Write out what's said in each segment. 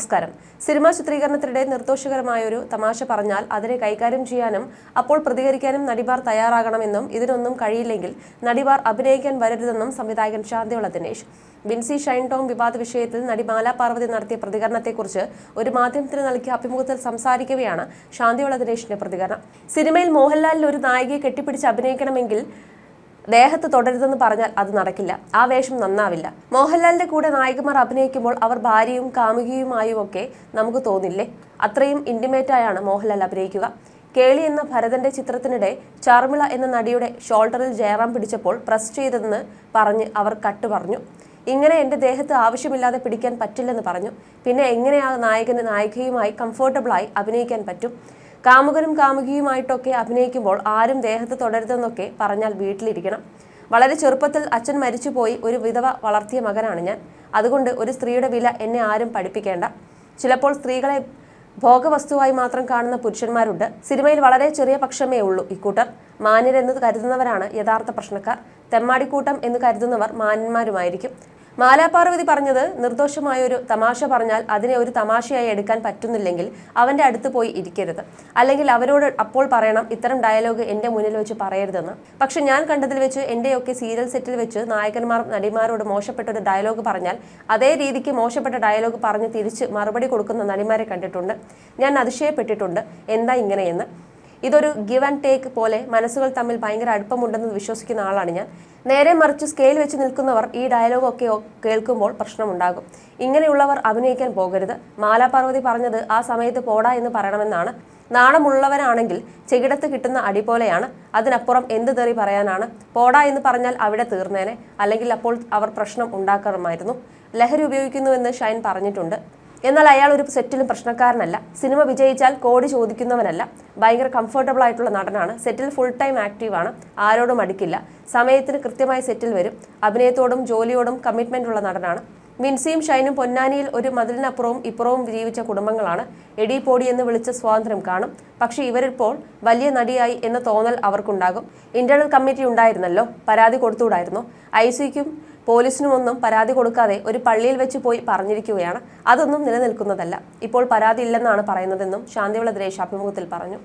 നമസ്കാരം. സിനിമാ ചിത്രീകരണത്തിനിടെ നിർദോഷകരമായൊരു തമാശ പറഞ്ഞാൽ അതിനെ കൈകാര്യം ചെയ്യാനും അപ്പോൾ പ്രതികരിക്കാനും നടിമാർ തയ്യാറാകണമെന്നും ഇതിനൊന്നും കഴിയില്ലെങ്കിൽ നടിമാർ അഭിനയിക്കാൻ വരരുതെന്നും സംവിധായകൻ ശാന്തിവിള ദിനേശ്. വിൻസി ഷൈൻ ടോം വിവാദ വിഷയത്തിൽ നടി മാലാ പാർവതി നടത്തിയ പ്രതികരണത്തെക്കുറിച്ച് ഒരു മാധ്യമത്തിന് നൽകിയ അഭിമുഖത്തിൽ സംസാരിക്കവെയാണ് ശാന്തിവിള ദിനേശിന്റെ പ്രതികരണം. സിനിമയിൽ മോഹൻലാലിൽ ഒരു നായികയെ കെട്ടിപ്പിടിച്ച് അഭിനയിക്കണമെങ്കിൽ ദേഹത്ത് തുടരുതെന്ന് പറഞ്ഞാൽ അത് നടക്കില്ല. ആ വേഷം നന്നാവില്ല. മോഹൻലാലിന്റെ കൂടെ നായികമാർ അഭിനയിക്കുമ്പോൾ അവർ ഭാര്യയും കാമുകിയുമായും ഒക്കെ നമുക്ക് തോന്നില്ലേ? അത്രയും ഇന്റിമേറ്റായാണ് മോഹൻലാൽ അഭിനയിക്കുക. കേളി എന്ന ഭരതന്റെ ചിത്രത്തിനിടെ ചാർമിള എന്ന നടിയുടെ ഷോൾഡറിൽ ജയറാം പിടിച്ചപ്പോൾ പ്രസ് ചെയ്തതെന്ന് പറഞ്ഞ് അവർ കട്ട് പറഞ്ഞു. ഇങ്ങനെ എൻ്റെ ദേഹത്ത് ആവശ്യമില്ലാതെ പിടിക്കാൻ പറ്റില്ലെന്ന് പറഞ്ഞു. പിന്നെ എങ്ങനെയാ നായകന് നായികയുമായി കംഫർട്ടബിളായി അഭിനയിക്കാൻ പറ്റും? കാമുകനും കാമുകിയുമായിട്ടൊക്കെ അഭിനയിക്കുമ്പോൾ ആരും ദേഹത്ത് തുടരുതെന്നൊക്കെ പറഞ്ഞാൽ വീട്ടിലിരിക്കണം. വളരെ ചെറുപ്പത്തിൽ അച്ഛൻ മരിച്ചുപോയി ഒരു വിധവ വളർത്തിയ മകനാണ് ഞാൻ. അതുകൊണ്ട് ഒരു സ്ത്രീയുടെ വില എന്നെ ആരും പഠിപ്പിക്കേണ്ട. ചിലപ്പോൾ സ്ത്രീകളെ ഭോഗവസ്തുവായി മാത്രം കാണുന്ന പുരുഷന്മാരുണ്ട്. സിനിമയിൽ വളരെ ചെറിയ പക്ഷമേ ഉള്ളൂ ഇക്കൂട്ടർ. മാന്യരെന്ന് കരുതുന്നവരാണ് യഥാർത്ഥ പ്രശ്നക്കാർ. തെമ്മാടിക്കൂട്ടം എന്ന് കരുതുന്നവർ മാന്യന്മാരുമായിരിക്കും. മാലാ പാർവതി പറഞ്ഞത് നിർദോഷമായൊരു തമാശ പറഞ്ഞാൽ അതിനെ ഒരു തമാശയായി എടുക്കാൻ പറ്റുന്നില്ലെങ്കിൽ അവൻ്റെ അടുത്ത് പോയി ഇരിക്കരുത്. അല്ലെങ്കിൽ അവരോട് അപ്പോൾ പറയണം, ഇത്തരം ഡയലോഗ് എൻ്റെ മുന്നിൽ വെച്ച് പറയരുതെന്ന്. പക്ഷെ ഞാൻ കണ്ടതിൽ വെച്ച് എൻ്റെയൊക്കെ സീരിയൽ സെറ്റിൽ വെച്ച് നായകന്മാർ നടിമാരോട് മോശപ്പെട്ട ഒരു ഡയലോഗ് പറഞ്ഞാൽ അതേ രീതിക്ക് മോശപ്പെട്ട ഡയലോഗ് പറഞ്ഞ് തിരിച്ച് മറുപടി കൊടുക്കുന്ന നടിമാരെ കണ്ടിട്ടുണ്ട്. ഞാൻ അതിശയപ്പെട്ടിട്ടുണ്ട്, എന്താ ഇങ്ങനെയെന്ന്. ഇതൊരു ഗിവ് ആൻഡ് ടേക്ക് പോലെ മനസ്സുകൾ തമ്മിൽ ഭയങ്കര അടുപ്പമുണ്ടെന്ന് വിശ്വസിക്കുന്ന ആളാണ് ഞാൻ. നേരെ മറിച്ച് സ്കെയിൽ വെച്ച് നിൽക്കുന്നവർ ഈ ഡയലോഗൊക്കെ കേൾക്കുമ്പോൾ പ്രശ്നമുണ്ടാകും. ഇങ്ങനെയുള്ളവർ അഭിനയിക്കാൻ പോകരുത്. മാലാ പാർവതി പറഞ്ഞത് ആ സമയത്ത് പോടാ എന്ന് പറയണമെന്നാണ്. നാണമുള്ളവരാണെങ്കിൽ ചെകിടത്ത് കിട്ടുന്ന അടി പോലെയാണ്. അതിനപ്പുറം എന്ത് തെറി പറയാനാണ്? പോടാ എന്ന് പറഞ്ഞാൽ അവിടെ തീർന്നേനെ. അല്ലെങ്കിൽ അപ്പോൾ അവർ പ്രശ്നം ഉണ്ടാക്കാറുമായിരുന്നു. ലഹരി ഉപയോഗിക്കുന്നുവെന്ന് ഷൈൻ പറഞ്ഞിട്ടുണ്ട്. എന്നാൽ അയാൾ ഒരു സെറ്റിലും പ്രശ്നക്കാരനല്ല. സിനിമ വിജയിച്ചാൽ കോടി ചോദിക്കുന്നവനല്ല. ഭയങ്കര കംഫർട്ടബിൾ ആയിട്ടുള്ള നടനാണ്. സെറ്റിൽ ഫുൾ ടൈം ആക്റ്റീവാണ്. ആരോടും അടുക്കില്ല. സമയത്തിന് കൃത്യമായി സെറ്റിൽ വരും. അഭിനയത്തോടും ജോലിയോടും കമ്മിറ്റ്മെന്റ് ഉള്ള നടനാണ്. വിൻസിയും ഷൈനും പൊന്നാനിയിൽ ഒരു മതിലിനപ്പുറവും ഇപ്പുറവും ജീവിച്ച കുടുംബങ്ങളാണ്. എടി പോടി എന്ന് വിളിച്ച സ്വാതന്ത്ര്യം കാണും. പക്ഷെ ഇവരിപ്പോൾ വലിയ നടിയായി എന്ന തോന്നൽ അവർക്കുണ്ടാകും. ഇന്റേണൽ കമ്മിറ്റി ഉണ്ടായിരുന്നല്ലോ, പരാതി കൊടുത്തുകൂടായിരുന്നു? ഐസിക്കും പോലീസിനുമൊന്നും പരാതി കൊടുക്കാതെ ഒരു പള്ളിയിൽ വെച്ച് പോയി പറഞ്ഞിരിക്കുകയാണ്. അതൊന്നും നിലനിൽക്കുന്നതല്ല. ഇപ്പോൾ പരാതി ഇല്ലെന്നാണ് പറയുന്നതെന്നും ശാന്തിവിള ദിനേശ് അഭിമുഖത്തിൽ പറഞ്ഞു.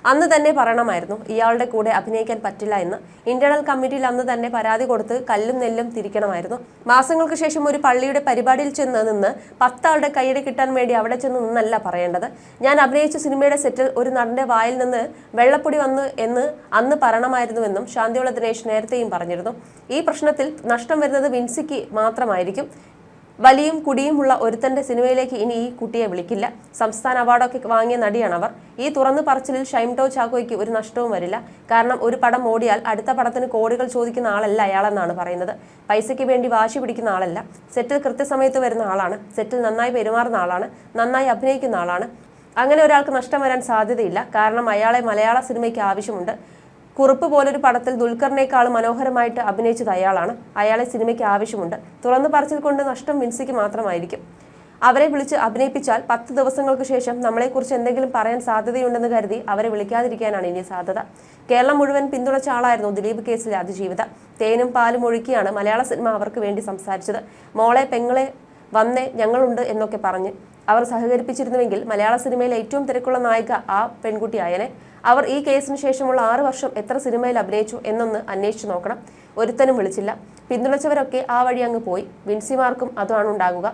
അന്ന് തന്നെ പറയണമായിരുന്നു ഇയാളുടെ കൂടെ അഭിനയിക്കാൻ പറ്റില്ല എന്ന്. ഇന്റേണൽ കമ്മിറ്റിയിൽ അന്ന് തന്നെ പരാതി കൊടുത്ത് കല്ലും നെല്ലും തിരിക്കണമായിരുന്നു. മാസങ്ങൾക്ക് ശേഷം ഒരു പള്ളിയുടെ പരിപാടിയിൽ ചെന്ന് നിന്ന് 10 ആളുടെ കൈയ്യടി കിട്ടാൻ വേണ്ടി അവിടെ ചെന്ന് നിന്നല്ല പറയേണ്ടത്. ഞാൻ അഭിനയിച്ച സിനിമയുടെ സെറ്റിൽ ഒരു നടന്റെ വായിൽ നിന്ന് വെള്ളപ്പൊടി വന്നു എന്ന് അന്ന് പറയണമായിരുന്നുവെന്നും ശാന്തിവിള ദിനേശ് നേരത്തെയും പറഞ്ഞിരുന്നു. ഈ പ്രശ്നത്തിൽ നഷ്ടം വരുന്നത് വിൻസിക്ക് മാത്രമായിരിക്കും. വലിയും കുടിയുമുള്ള ഒരുത്തന്റെ സിനിമയിലേക്ക് ഇനി ഈ കുട്ടിയെ വിളിക്കില്ല. സംസ്ഥാന അവാർഡൊക്കെ വാങ്ങിയ നടിയാണ് അവർ. ഈ തുറന്നു പറച്ചിലിൽ ഷൈംടോ ചാക്കോയ്ക്ക് ഒരു നഷ്ടവും വരില്ല. കാരണം ഒരു പടം ഓടിയാൽ അടുത്ത പടത്തിന് കോടികൾ ചോദിക്കുന്ന ആളല്ല അയാളെന്നാണ് പറയുന്നത്. പൈസയ്ക്ക് വേണ്ടി വാശി പിടിക്കുന്ന ആളല്ല. സെറ്റിൽ കൃത്യസമയത്ത് വരുന്ന ആളാണ്. സെറ്റിൽ നന്നായി പെരുമാറുന്ന ആളാണ്. നന്നായി അഭിനയിക്കുന്ന ആളാണ്. അങ്ങനെ ഒരാൾക്ക് നഷ്ടം വരാൻ സാധ്യതയില്ല. കാരണം അയാളെ മലയാള സിനിമയ്ക്ക് ആവശ്യമുണ്ട്. കുറുപ്പ് പോലൊരു പടത്തിൽ ദുൽഖറിനേക്കാൾ മനോഹരമായിട്ട് അഭിനയിച്ചത് അയാളാണ്. അയാളെ സിനിമയ്ക്ക് ആവശ്യമുണ്ട്. തുറന്നു പറച്ചിൽ കൊണ്ട് നഷ്ടം വിൻസിക്ക് മാത്രമായിരിക്കും. അവരെ വിളിച്ച് അഭിനയിപ്പിച്ചാൽ 10 ദിവസങ്ങൾക്ക് ശേഷം നമ്മളെക്കുറിച്ച് എന്തെങ്കിലും പറയാൻ സാധ്യതയുണ്ടെന്ന് കരുതി അവരെ വിളിക്കാതിരിക്കാനാണ് ഇനി സാധ്യത. കേരളം മുഴുവൻ പിന്തുണച്ച ആളായിരുന്നു ദിലീപ് കേസിലെ അതിജീവിത. തേനും പാലും ഒഴുക്കിയാണ് മലയാള സിനിമ അവർക്ക് വേണ്ടി സംസാരിച്ചത്. മോളെ പെങ്ങളെ വന്നേ ഞങ്ങളുണ്ട് എന്നൊക്കെ പറഞ്ഞ് അവർ സഹകരിപ്പിച്ചിരുന്നുവെങ്കിൽ മലയാള സിനിമയിലെ ഏറ്റവും തിരക്കുള്ള നായിക ആ പെൺകുട്ടിയായനെ. അവർ ഈ കേസിന് ശേഷമുള്ള 6 വർഷം എത്ര സിനിമയിൽ അഭിനയിച്ചു എന്നൊന്ന് അന്വേഷിച്ചു നോക്കണം. ഒരുത്തനും വിളിച്ചില്ല. പിന്തുണച്ചവരൊക്കെ ആ വഴി അങ്ങ് പോയി. വിൻസിമാർക്കും അതാണ് ഉണ്ടാകുക.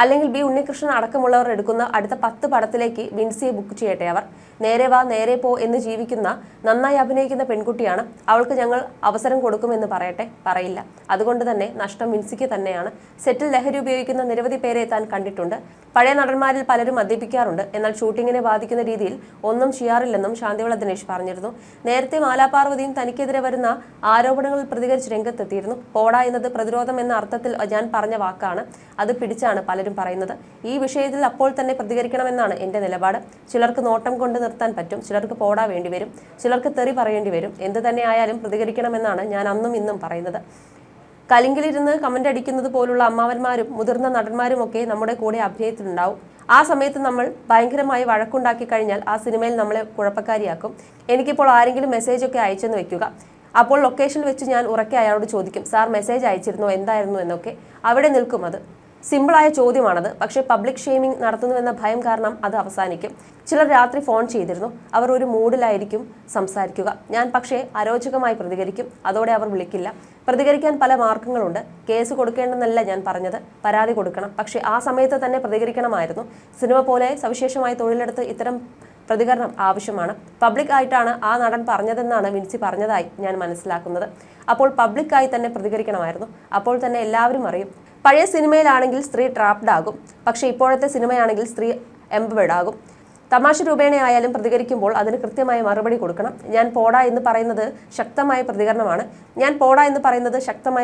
അല്ലെങ്കിൽ ബി ഉണ്ണികൃഷ്ണൻ അടക്കമുള്ളവർ എടുക്കുന്ന അടുത്ത 10 പടത്തിലേക്ക് വിൻസിയെ ബുക്ക് ചെയ്യട്ടെ അവർ. നേരെ വാ നേരെ പോ എന്ന് ജീവിക്കുന്ന നന്നായി അഭിനയിക്കുന്ന പെൺകുട്ടിയാണ്. അവൾക്ക് ഞങ്ങൾ അവസരം കൊടുക്കുമെന്ന് പറയട്ടെ? പറയില്ല. അതുകൊണ്ട് തന്നെ നഷ്ടം വിൻസിക്ക് തന്നെയാണ്. സെറ്റിൽ ലഹരി ഉപയോഗിക്കുന്ന നിരവധി പേരെ താൻ കണ്ടിട്ടുണ്ട്. പഴയ നടന്മാരിൽ പലരും മദ്യപിക്കാറുണ്ട്. എന്നാൽ ഷൂട്ടിങ്ങിനെ ബാധിക്കുന്ന രീതിയിൽ ഒന്നും ചെയ്യാറില്ലെന്നും ശാന്തിവിള ദിനേശ് പറഞ്ഞിരുന്നു. നേരത്തെ മാലാ പാർവതിയും തനിക്കെതിരെ വരുന്ന ആരോപണങ്ങളിൽ പ്രതികരിച്ച് രംഗത്തെത്തിയിരുന്നു. പോടാ എന്നത് പ്രതിരോധം എന്ന അർത്ഥത്തിൽ ഞാൻ പറഞ്ഞ വാക്കാണ്. അത് പിടിച്ചാണ് പലരും പറയുന്നത്. ഈ വിഷയത്തിൽ അപ്പോൾ തന്നെ പ്രതികരിക്കണമെന്നാണ് എൻ്റെ നിലപാട്. ചിലർക്ക് നോട്ടം കൊണ്ട് നിർത്താൻ പറ്റും. ചിലർക്ക് പോടാ വേണ്ടി വരും. ചിലർക്ക് തെറി പറയേണ്ടി വരും. എന്ത് തന്നെ ആയാലും പ്രതികരിക്കണമെന്നാണ് ഞാൻ അന്നും ഇന്നും പറയുന്നത്. കലിങ്കിലിരുന്ന് കമന്റ് അടിക്കുന്നത് പോലുള്ള അമ്മാവന്മാരും മുതിർന്ന നടന്മാരും ഒക്കെ നമ്മുടെ കൂടെ അഭിനയത്തിലുണ്ടാവും. ആ സമയത്ത് നമ്മൾ ഭയങ്കരമായി വഴക്കുണ്ടാക്കി കഴിഞ്ഞാൽ ആ സിനിമയിൽ നമ്മളെ കുഴപ്പക്കാരിയാക്കും. എനിക്കിപ്പോൾ ആരെങ്കിലും മെസ്സേജൊക്കെ അയച്ചെന്ന് വെക്കുക. അപ്പോൾ ലൊക്കേഷനിൽ വെച്ച് ഞാൻ ഉറക്കെ അയാളോട് ചോദിക്കും, സാർ മെസ്സേജ് അയച്ചിരുന്നോ, എന്തായിരുന്നു എന്നൊക്കെ. അവിടെ നിൽക്കും അത്. സിമ്പിളായ ചോദ്യമാണത്. പക്ഷേ പബ്ലിക് ഷെയ്മിംഗ് നടത്തുന്നുവെന്ന ഭയം കാരണം അത് അവസാനിക്കും. ചിലർ രാത്രി ഫോൺ ചെയ്തിരുന്നു. അവർ ഒരു മൂഡിലായിരിക്കും സംസാരിക്കുക. ഞാൻ പക്ഷേ അരോചകമായി പ്രതികരിക്കും. അതോടെ അവർ വിളിക്കില്ല. പ്രതികരിക്കാൻ പല മാർഗങ്ങളുണ്ട്. കേസ് കൊടുക്കേണ്ടെന്നല്ല ഞാൻ പറഞ്ഞത്, പരാതി കൊടുക്കണം. പക്ഷേ ആ സമയത്ത് തന്നെ പ്രതികരിക്കണമായിരുന്നു. സിനിമ പോലെ സവിശേഷമായ തൊഴിലെടുത്ത് ഇത്തരം പ്രതികരണം ആവശ്യമാണ്. പബ്ലിക് ആയിട്ടാണ് ആ നടൻ പറഞ്ഞതെന്നാണ് വിൻസി പറഞ്ഞതായി ഞാൻ മനസ്സിലാക്കുന്നത്. അപ്പോൾ പബ്ലിക്കായി തന്നെ പ്രതികരിക്കണമായിരുന്നു. അപ്പോൾ തന്നെ എല്ലാവരും അറിയും. പഴയ സിനിമയിലാണെങ്കിൽ സ്ത്രീ ട്രാപ്ഡ് ആകും. പക്ഷേ ഇപ്പോഴത്തെ സിനിമയാണെങ്കിൽ സ്ത്രീ എംപവേർഡ് ആകും. തമാശ രൂപേണയായാലും പ്രതികരിക്കുമ്പോൾ അതിന് കൃത്യമായ മറുപടി കൊടുക്കണം. ഞാൻ പോടാ എന്ന് പറയുന്നത് ശക്തമായ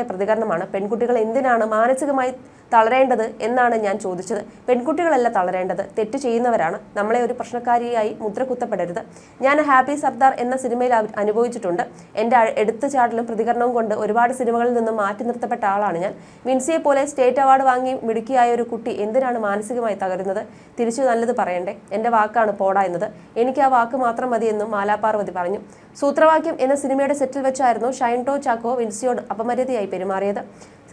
പ്രതികരണമാണ്. പെൺകുട്ടികൾ എന്തിനാണ് മാനസികമായി തളരേണ്ടത് എന്നാണ് ഞാൻ ചോദിച്ചത്. പെൺകുട്ടികളല്ല തളരേണ്ടത്, തെറ്റ് ചെയ്യുന്നവരാണ്. നമ്മളെ ഒരു പ്രശ്നക്കാരിയായി മുദ്ര കുത്തപ്പെടരുത്. ഞാൻ ഹാപ്പി സർദാർ എന്ന സിനിമയിൽ അനുഭവിച്ചിട്ടുണ്ട്. എൻ്റെ എടുത്തുചാടലും പ്രതികരണവും കൊണ്ട് ഒരുപാട് സിനിമകളിൽ നിന്നും മാറ്റി നിർത്തപ്പെട്ട ആളാണ് ഞാൻ. വിൻസിയെ പോലെ സ്റ്റേറ്റ് അവാർഡ് വാങ്ങി മിടുക്കിയായ ഒരു കുട്ടി എന്തിനാണ് മാനസികമായി തകരുന്നത്? തിരിച്ചു നല്ലത് പറയണ്ടേ? എൻ്റെ വാക്കാണ് പോടാ എന്നത്. എനിക്ക് ആ വാക്ക് മാത്രം മതിയെന്നും മാലാപാർവതി പറഞ്ഞു. സൂത്രവാക്യം എന്ന സിനിമയുടെ സെറ്റിൽ വെച്ചായിരുന്നു ഷൈൻ ടോ ചാക്കോ വിൻസിയോട് അപമര്യാദയായി പെരുമാറിയത്.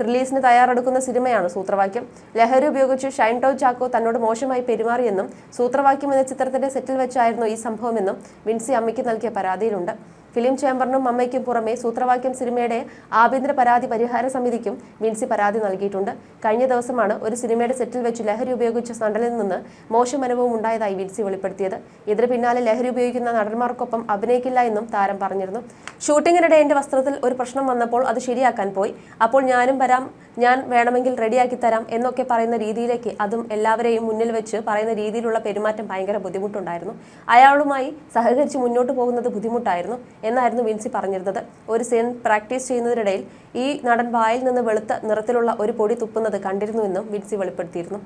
റിലീസിന് തയ്യാറെടുക്കുന്ന സിനിമയാണ് സൂത്രവാക്യം. ലഹരി ഉപയോഗിച്ച് ഷൈൻ ടോ ചാക്കോ തന്നോട് മോശമായി പെരുമാറിയെന്നും സൂത്രവാക്യം എന്ന ചിത്രത്തിന്റെ സെറ്റിൽ വെച്ചായിരുന്നു ഈ സംഭവമെന്നും വിൻസി അമ്മയ്ക്ക് നൽകിയ പരാതിയിലുണ്ട്. ഫിലിം ചേംബറിനും അമ്മയ്ക്കും പുറമെ സൂത്രവാക്യം സിനിമയുടെ ആഭ്യന്തര പരാതി പരിഹാര സമിതിക്കും വിൻസി പരാതി നൽകിയിട്ടുണ്ട്. കഴിഞ്ഞ ദിവസമാണ് ഒരു സിനിമയുടെ സെറ്റിൽ വെച്ച് ലഹരി ഉപയോഗിച്ച സണ്ടലിൽ നിന്ന് മോശം അനുഭവം ഉണ്ടായതായി വിൻസി വെളിപ്പെടുത്തിയത്. ഇതിന് പിന്നാലെ ലഹരി ഉപയോഗിക്കുന്ന നടന്മാർക്കൊപ്പം അഭിനയിക്കില്ല എന്നും താരം പറഞ്ഞിരുന്നു. ഷൂട്ടിങ്ങിനിടെ എന്റെ വസ്ത്രത്തിൽ ഒരു പ്രശ്നം വന്നപ്പോൾ അത് ശരിയാക്കാൻ പോയി. അപ്പോൾ ഞാനും വരാം, ഞാൻ വേണമെങ്കിൽ റെഡിയാക്കി തരാം എന്നൊക്കെ പറയുന്ന രീതിയിലേക്ക്, അതും എല്ലാവരെയും മുന്നിൽ വെച്ച് പറയുന്ന രീതിയിലുള്ള പെരുമാറ്റം ഭയങ്കര ബുദ്ധിമുട്ടുണ്ടായിരുന്നു. അയാളുമായി സഹകരിച്ച് മുന്നോട്ട് പോകുന്നത് ബുദ്ധിമുട്ടായിരുന്നു എന്നായിരുന്നു വിൻസി പറഞ്ഞിരുന്നത്. ഒരു സീൻ പ്രാക്ടീസ് ചെയ്യുന്നതിനിടയിൽ ഈ നടൻ വായിൽ നിന്ന് വെളുത്ത നിറത്തിലുള്ള ഒരു പൊടി തുപ്പുന്നത് കണ്ടിരുന്നുവെന്നും വിൻസി വെളിപ്പെടുത്തിയിരുന്നു.